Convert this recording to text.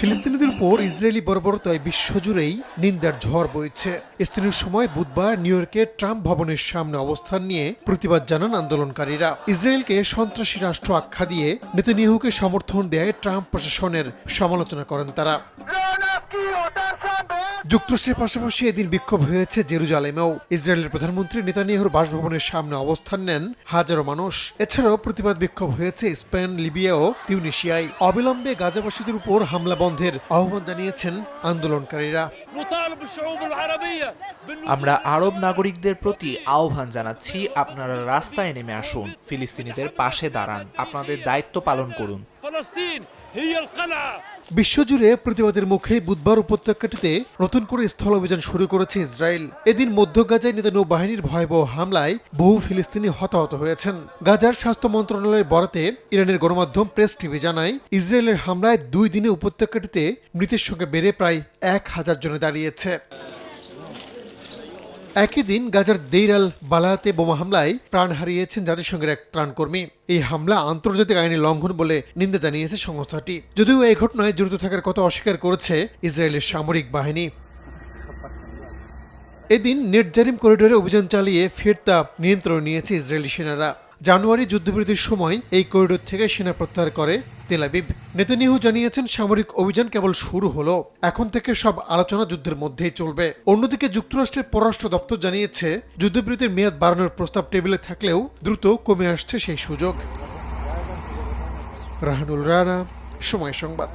ফিলিস্তিনিদের উপর ইসরায়েলি বর্বরতায় বিশ্বজুড়েই নিন্দার ঝড় বইছে। স্থানীয় সময় বুধবার নিউ ইয়র্কে ট্রাম্প ভবনের সামনে অবস্থান নিয়ে প্রতিবাদ জানান আন্দোলনকারীরা। ইসরায়েলকে সন্ত্রাসী রাষ্ট্র আখ্যা দিয়ে নেতানিয়াহুকে সমর্থন দেয় ট্রাম্প প্রশাসনের সমালোচনা করেন তারা। যুক্তরাষ্ট্রের পাশাপাশি এদিন বিক্ষোভ হয়েছে জেরুজালেমেও। ইসরায়েলের প্রধানমন্ত্রী নেতানিয়াহুর বাসভবনের সামনে অবস্থান নেন হাজারো মানুষ। এছাড়াও প্রতিবাদ বিক্ষোভ হয়েছে স্পেন, লিবিয়া ও তিউনিসিয়ায়। অবিলম্বে গাজাবাসীদের উপর হামলা বন্ধের আহ্বান জানিয়েছেন আন্দোলনকারীরা। আমরা আরব নাগরিকদের প্রতি আহ্বান জানাচ্ছি, আপনারা রাস্তায় নেমে আসুন, ফিলিস্তিনিদের পাশে দাঁড়ান, আপনাদের দায়িত্ব পালন করুন। বিশ্বজুড়ে প্রতিবাদের মুখে বুধবার উপত্যকাটিতে নতুন করে স্থল অভিযান শুরু করেছে ইসরায়েল। এদিন মধ্য গাজায় নেতানিয়াহু বাহিনীর ভয়াবহ হামলায় বহু ফিলিস্তিনি হতাহত হয়েছেন। গাজার স্বাস্থ্য মন্ত্রণালয়ের বরাতে ইরানের গণমাধ্যম প্রেস টিভি জানায়, ইসরায়েলের হামলায় 2 দিনে উপত্যকাটিতে মৃতের সংখ্যা বেড়ে প্রায় 1000 জনে দাঁড়িয়েছে। একই দিন গাজার দেইর আল বালাতে বোমা হামলায় প্রাণ হারিয়েছেন জাতিসংঘের এক ত্রাণকর্মী। এই হামলা আন্তর্জাতিক আইনের লঙ্ঘন বলে নিন্দা জানিয়েছে সংস্থাটি। যদিও এই ঘটনায় জড়িত থাকার কথা অস্বীকার করেছে ইসরায়েলের সামরিক বাহিনী। এদিন নেটজারিম করিডোরে অভিযান চালিয়ে ফের তা নিয়ন্ত্রণে নিয়েছে ইসরায়েলি সেনারা। জানুয়ারি যুদ্ধবিরতির সময় এই করিডোর থেকে সেনা প্রত্যাহার করে তেল আবিব। নেতানিয়াহু জানিয়েছেন, সামরিক অভিযান কেবল শুরু হলো, এখন থেকে সব আলোচনা যুদ্ধের মধ্যেই চলবে। অন্যদিকে যুক্তরাষ্ট্রের পররাষ্ট্র দপ্তর জানিয়েছে, যুদ্ধবিরতির মেয়াদ বাড়ানোর প্রস্তাব টেবিলে থাকলেও দ্রুত কমে আসছে সেই সুযোগ। রাহানুল রানা, সময় সংবাদ।